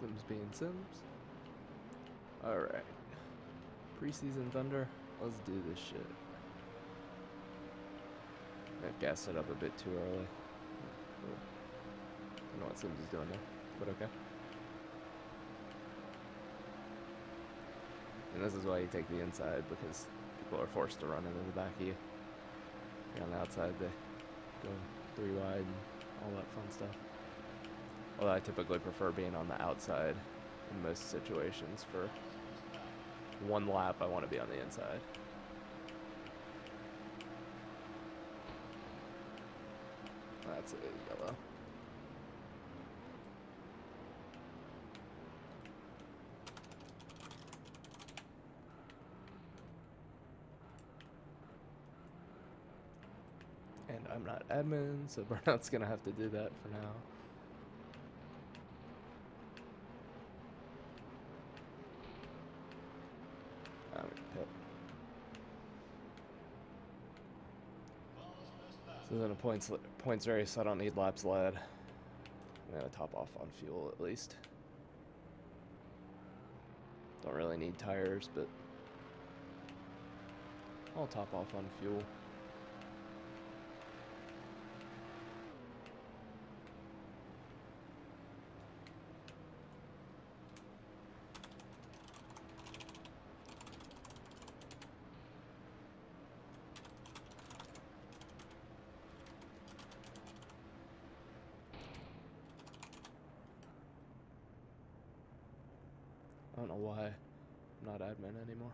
Sims being Sims. Alright. Preseason Thunder. Let's do this shit. I've gassed it up a bit too early. I don't know what Sims is doing there, but okay. And this is why you take the inside, because people are forced to run into the back of you. And on the outside, they go 3 wide and all that fun stuff. Although I typically prefer being on the outside in most situations. For 1 lap, I want to be on the inside. That's a yellow. And I'm not admin, so Burnout's gonna have to do that for now. I'm gonna pit. So then a points race, I don't need laps led. I'm gonna top off on fuel at least. Don't really need tires, but I'll top off on fuel. I don't know why I'm not admin anymore.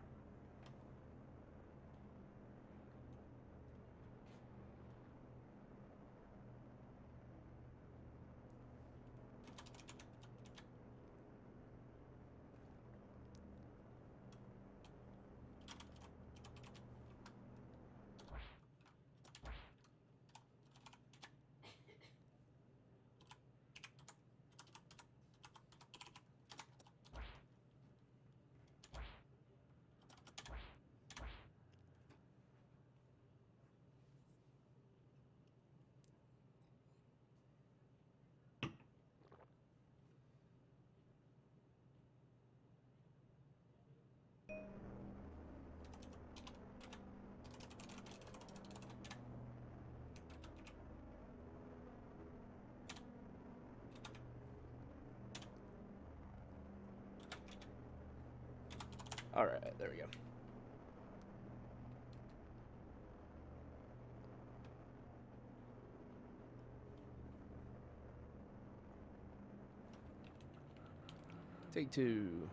Alright, there we go. Take 2.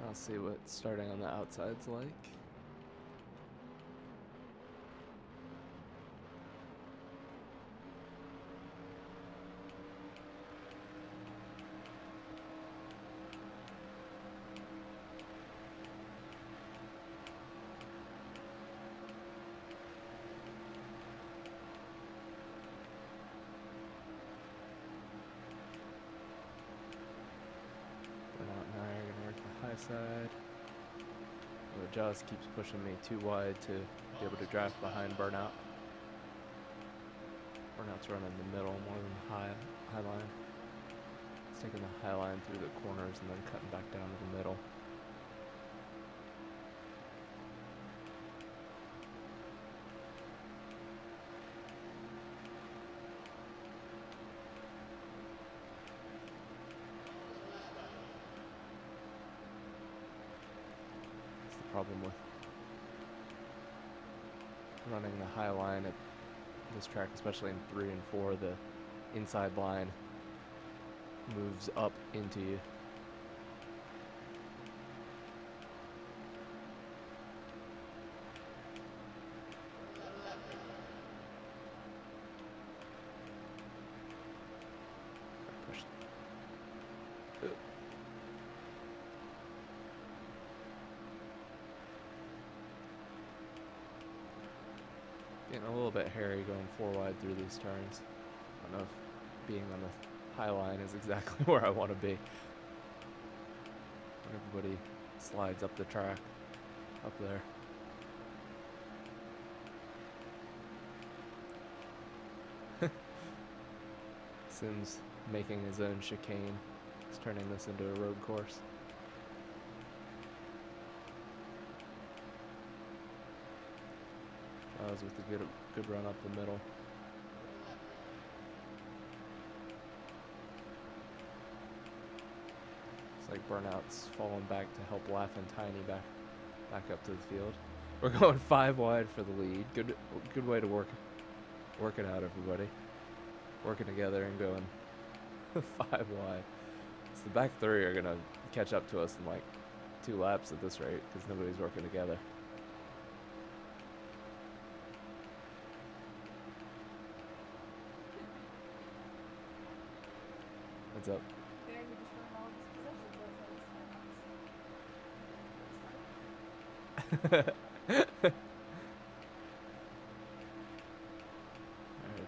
I'll see what starting on the outside's like. Side. The Jaws keeps pushing me too wide to be able to draft behind Burnout. Burnout's running the middle more than the high line. It's taking the high line through the corners and then cutting back down to the middle. Problem with running the high line at this track, especially in 3 and 4, the inside line moves up into you. Getting a little bit hairy going 4 wide through these turns. I don't know if being on the high line is exactly where I want to be. When everybody slides up the track, up there. Sims making his own chicane. He's turning this into a road course. Jaws with a good run up the middle. It's like Burnout's falling back to help Laugh and Tiny back up to the field. We're going 5 wide for the lead. Good way to work it out, everybody. Working together and going 5 wide. So the back 3 are gonna catch up to us in like 2 laps at this rate because nobody's working together. What's up? Alright,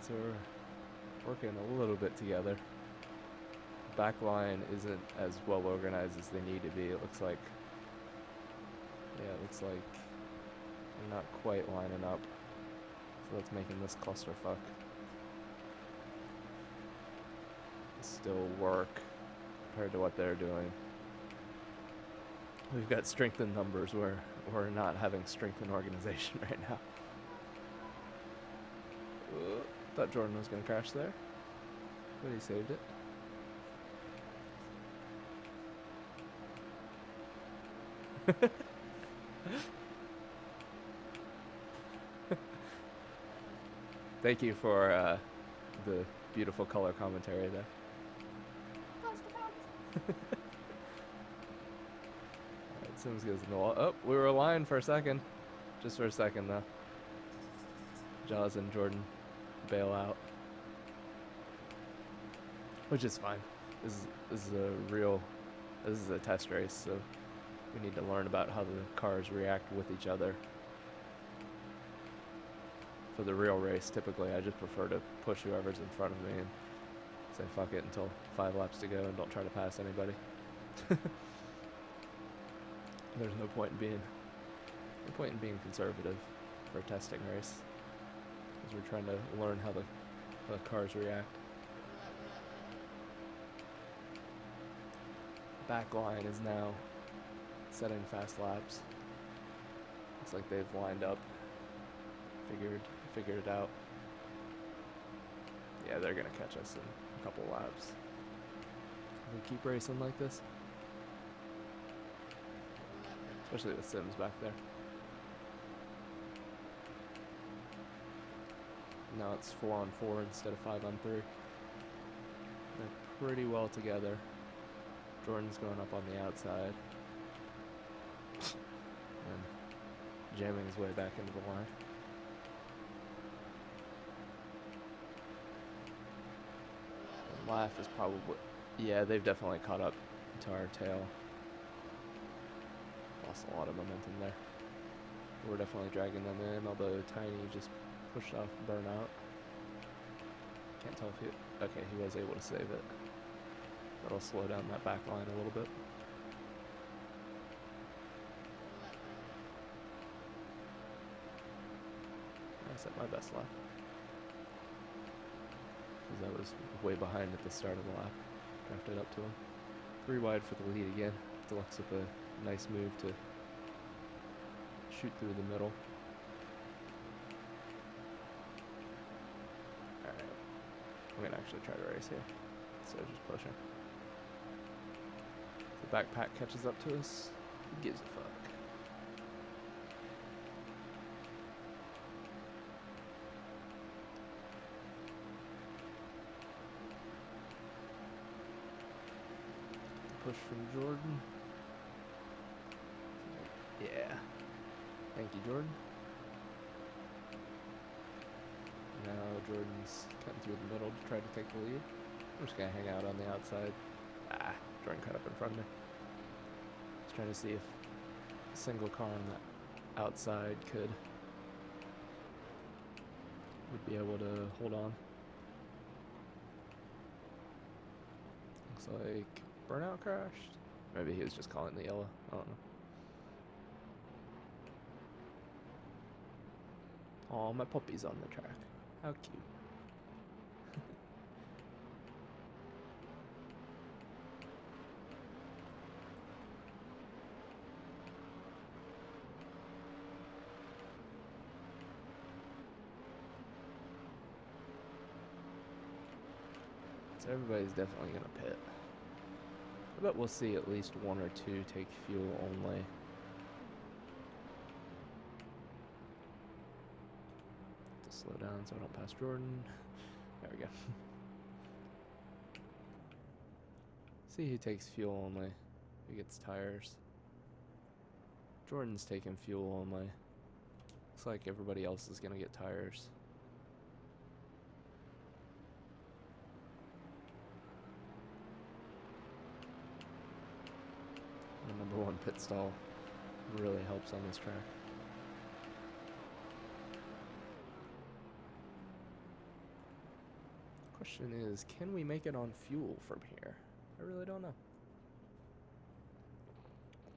so we're working a little bit together. Back line isn't as well organized as they need to be. It looks like, yeah, it looks like they're not quite lining up. So that's making this clusterfuck still work compared to what they're doing. We've got strength in numbers where we're not having strength in organization right now. Thought Jordan was going to crash there, but he saved it. Thank you for the beautiful color commentary there. Alright, Sims goes in the wall. Oh, we were aligned for a second. Just for a second, though. Jaws and Jordan bail out. Which is fine. This is a test race, so we need to learn about how the cars react with each other. For the real race, typically I just prefer to push whoever's in front of me and say fuck it until 5 laps to go and don't try to pass anybody. There's no point in being conservative for a testing race, because we're trying to learn how the cars react. Back line is now setting fast laps. Looks like they've lined up, figured it out. Yeah, they're gonna catch us in a couple laps. If we keep racing like this, especially with Sims back there. Now it's 4-on-4 instead of 5-on-3. They're pretty well together. Jordan's going up on the outside and jamming his way back into the line. And Laugh is probably, yeah, they've definitely caught up to our tail. Lost a lot of momentum there. We're definitely dragging them in, although Tiny just pushed off Burnout. Can't tell if okay, he was able to save it. That'll slow down that back line a little bit. I set my best lap, because I was way behind at the start of the lap. Drafted up to him. 3 wide for the lead again. Deluxe with a nice move to shoot through the middle. Alright. I'm going to actually try to race here instead of just pushing. If the backpack catches up to us, who gives a fuck? Push from Jordan. Yeah. Thank you, Jordan. Now Jordan's cutting through the middle to try to take the lead. I'm just gonna hang out on the outside. Jordan cut up in front of me. Just trying to see if a single car on that outside would be able to hold on. Looks like Burnout crashed. Maybe he was just calling the yellow. I don't know. Oh, my puppy's on the track. How cute. So everybody's definitely going to pit. I bet we'll see at least one or two take fuel only. To slow down so I don't pass Jordan. There we go. See who takes fuel only. Who gets tires. Jordan's taking fuel only. Looks like everybody else is going to get tires. The #1 pit stall really helps on this track. Question is, can we make it on fuel from here? I really don't know.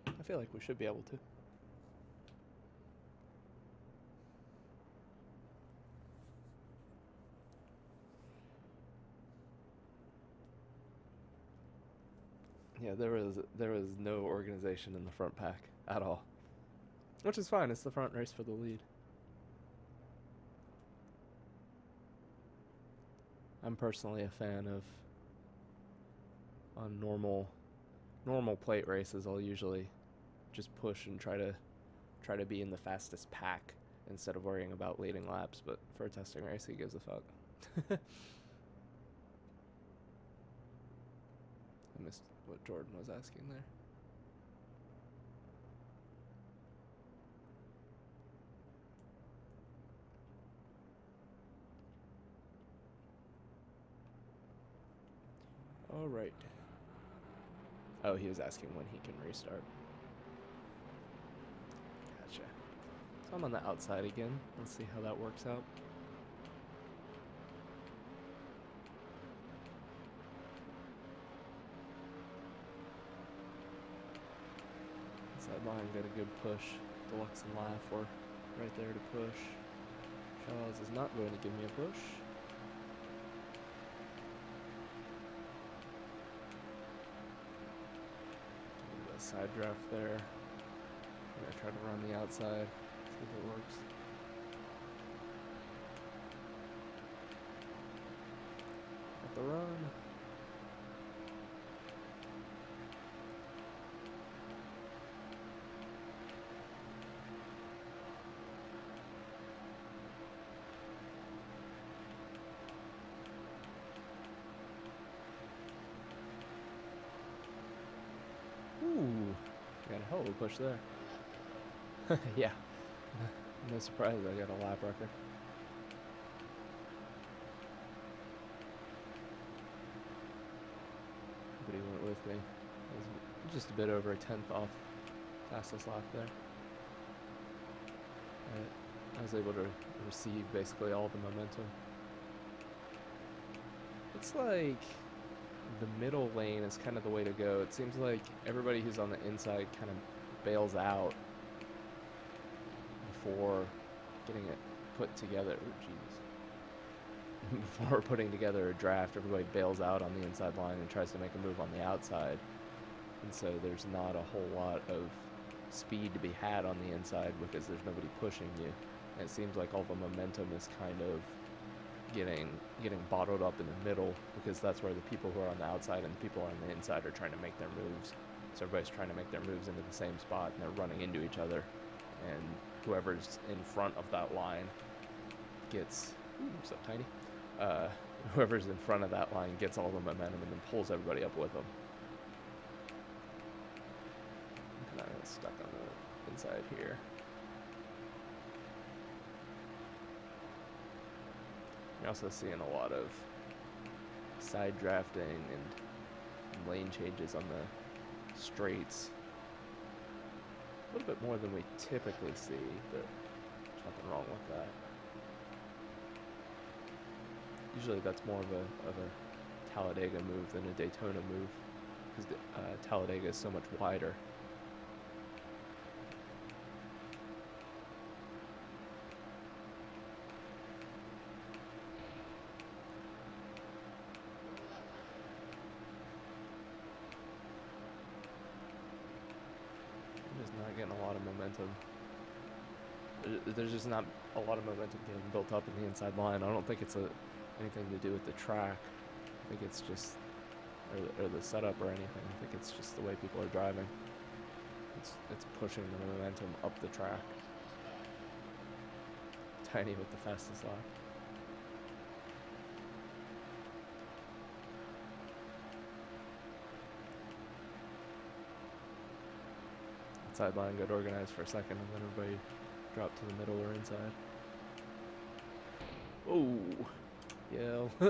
I feel like we should be able to. Yeah, there was no organization in the front pack at all. Which is fine, it's the front race for the lead. I'm personally a fan of on normal plate races I'll usually just push and try to be in the fastest pack instead of worrying about leading laps, but for a testing race he gives a fuck. I missed what Jordan was asking there. All right. Oh, he was asking when he can restart. Gotcha. So I'm on the outside again. Let's see how that works out. Inside line got a good push. Deluxe and Laugh were right there to push. Shaw's is not going to give me a push. Side draft there. I'm gonna try to run the outside, see if it works. At the run. Ooh, got a hell of a push there. Yeah, no surprise I got a lap record. But he went with me. It was just a bit over a 10th off fastest lap there. I was able to receive basically all the momentum. Looks like the middle lane is kind of the way to go. It seems like everybody who's on the inside kind of bails out before getting it put together. Oh, jeez. Before putting together a draft, everybody bails out on the inside line and tries to make a move on the outside. And so there's not a whole lot of speed to be had on the inside because there's nobody pushing you. And it seems like all the momentum is kind of getting bottled up in the middle because that's where the people who are on the outside and the people on the inside are trying to make their moves. So everybody's trying to make their moves into the same spot and they're running into each other. And whoever's in front of that line gets, so tiny, whoever's in front of that line gets all the momentum and then pulls everybody up with them. I'm kind of stuck on the inside here. You're also seeing a lot of side drafting and lane changes on the straights. A little bit more than we typically see, but there's nothing wrong with that. Usually that's more of a Talladega move than a Daytona move, because Talladega is so much wider. Getting a lot of momentum. There's just not a lot of momentum getting built up in the inside line. I don't think it's anything to do with the track. I think it's just, or the setup or anything. I think it's just the way people are driving. It's pushing the momentum up the track. Tiny with the fastest lap. Outside line got organized for a second, and then everybody dropped to the middle or inside. Oh, yell. I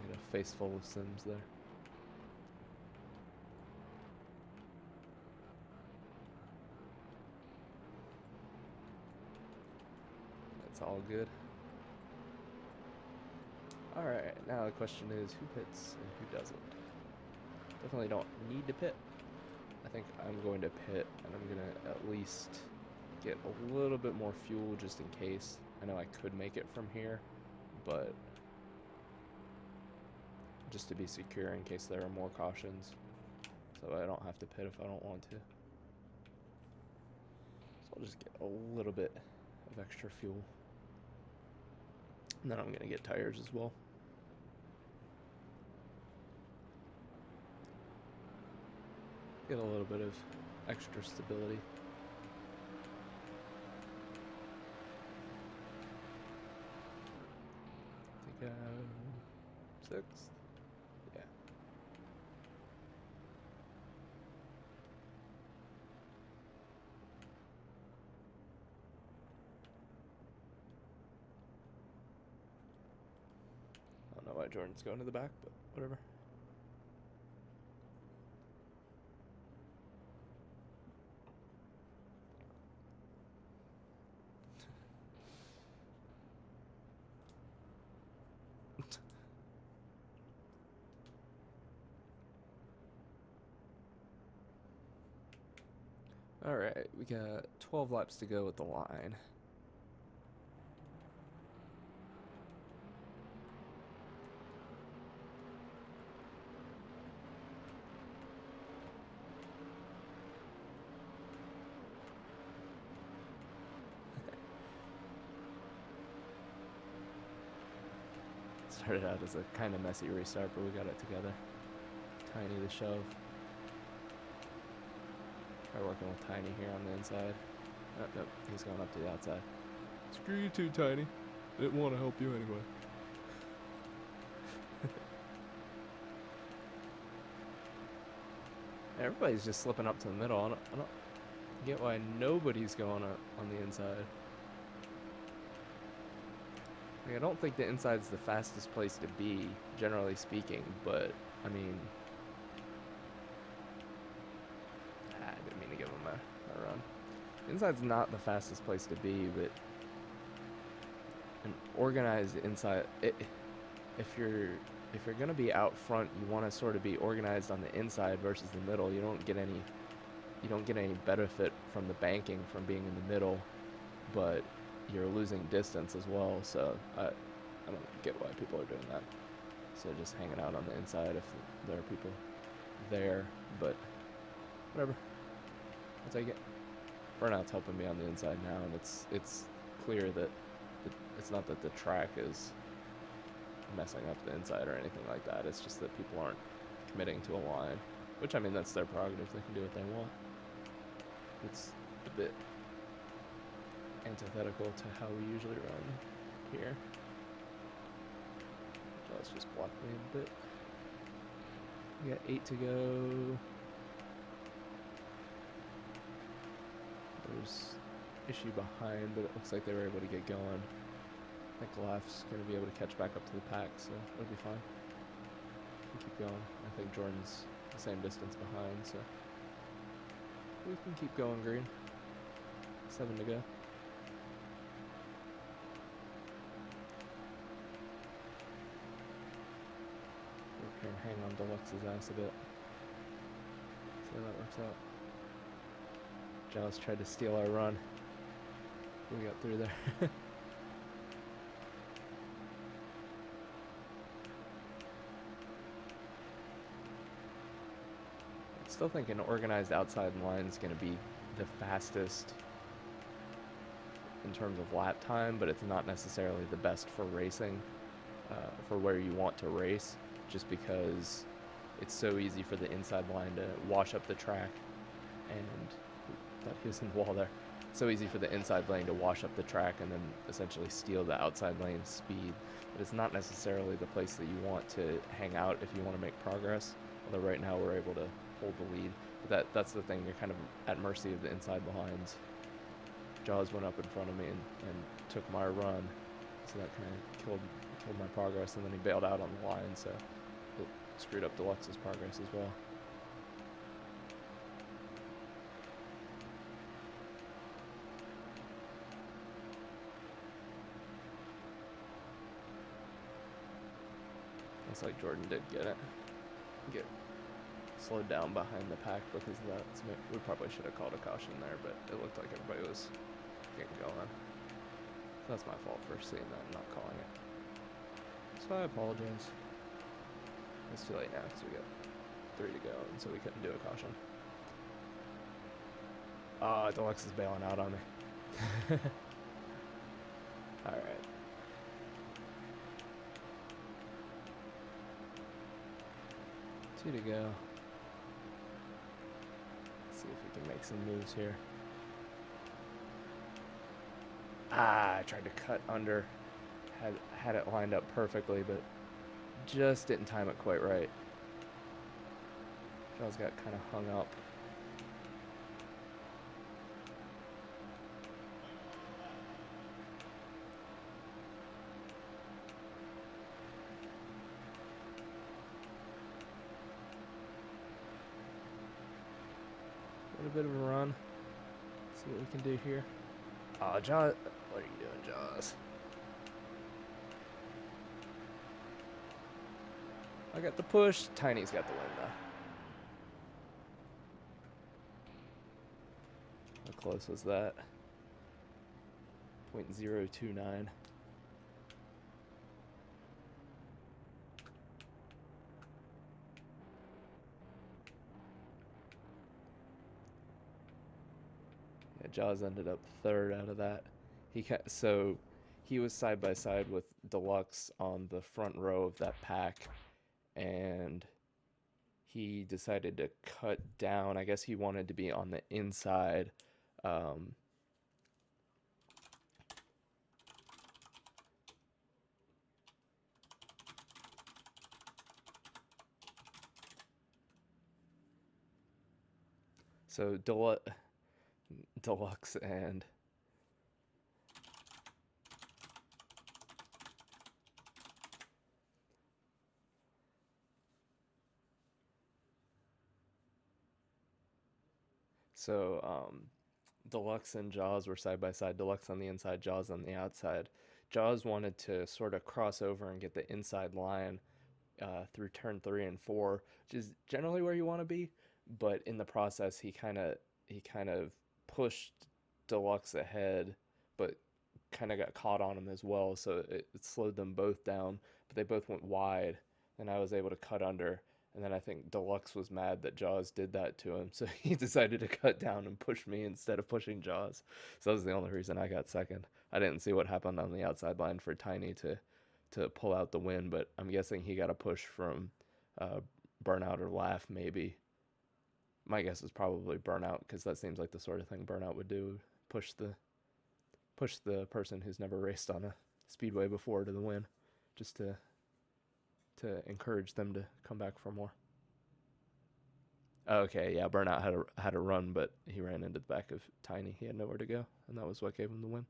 got a face full of Sims there. That's all good. Alright, now the question is who pits and who doesn't. Definitely don't need to pit. I think I'm going to pit, and I'm going to at least get a little bit more fuel just in case. I know I could make it from here, but just to be secure in case there are more cautions, so I don't have to pit if I don't want to. So I'll just get a little bit of extra fuel. And then I'm going to get tires as well. Get a little bit of extra stability. I think I'm 6th. Yeah. I don't know why Jordan's going to the back, but whatever. Alright, we got 12 laps to go with the line. Started out as a kind of messy restart, but we got it together. Tiny the shove. Try working with Tiny here on the inside. Oh, nope, he's going up to the outside. Screw you too, Tiny. Didn't want to help you anyway. Everybody's just slipping up to the middle. I don't get why nobody's going on the inside. Like, I don't think the inside's the fastest place to be, generally speaking, but, I mean... I didn't mean to give him a run. Inside's not the fastest place to be, but an organized inside... If you're going to be out front, you want to sort of be organized on the inside versus the middle. You don't get any benefit from the banking from being in the middle, but you're losing distance as well, so I don't get why people are doing that. So just hanging out on the inside if there are people there, but whatever. I'll take it. Burnout's helping me on the inside now, and it's clear that it's not that the track is messing up the inside or anything like that. It's just that people aren't committing to a line, which, I mean, that's their prerogative. They can do what they want. It's a bit antithetical to how we usually run here. Let's just block me a bit. We got 8 to go. There's issue behind, but it looks like they were able to get going. I think Laf's going to be able to catch back up to the pack, so it'll be fine. We can keep going. I think Jordan's the same distance behind, so we can keep going, Green. 7 to go. We're here and hang on Deluxe's ass a bit. See how that works out. Giles tried to steal our run. We got through there. still think an organized outside line is going to be the fastest in terms of lap time, but it's not necessarily the best for racing, for where you want to race, just because it's so easy for the inside line to wash up the track, and thought he was in the wall there. So easy for the inside lane to wash up the track and then essentially steal the outside lane's speed. But it's not necessarily the place that you want to hang out if you want to make progress. Although right now we're able to hold the lead. But that's the thing, you're kind of at mercy of the inside lines. Jaws went up in front of me and took my run, so that kind of killed my progress, and then he bailed out on the line, so it screwed up Deluxe's progress as well. Looks like Jordan did get slowed down behind the pack because of that. So we probably should have called a caution there, but it looked like everybody was getting going. So that's my fault for seeing that and not calling it. So I apologize. It's too late now because we got 3 to go, and so we couldn't do a caution. Deluxe is bailing out on me. Alright. Two to go. Let's see if we can make some moves here. I tried to cut under. Had it lined up perfectly, but just didn't time it quite right. Jaws got kind of hung up. Get a bit of a run. See what we can do here. Oh, Jaws. What are you doing, Jaws? I got the push. Tiny's got the win, though. How close was that? 0.029. Yeah, Jaws ended up third out of that. So he was side by side with Deluxe on the front row of that pack, and he decided to cut down. I guess he wanted to be on the inside. So Deluxe and Deluxe and Jaws were side by side. Deluxe on the inside, Jaws on the outside. Jaws wanted to sort of cross over and get the inside line through turn 3 and 4, which is generally where you want to be. But in the process, he kind of pushed Deluxe ahead, but kind of got caught on him as well. So it slowed them both down. But they both went wide, and I was able to cut under. And then I think Deluxe was mad that Jaws did that to him, so he decided to cut down and push me instead of pushing Jaws. So that was the only reason I got second. I didn't see what happened on the outside line for Tiny to pull out the win, but I'm guessing he got a push from Burnout or Laugh, maybe. My guess is probably Burnout, because that seems like the sort of thing Burnout would do. Push the person who's never raced on a speedway before to the win, just to encourage them to come back for more. Okay, yeah, Burnout had a run, but he ran into the back of Tiny. He had nowhere to go, and that was what gave him the win.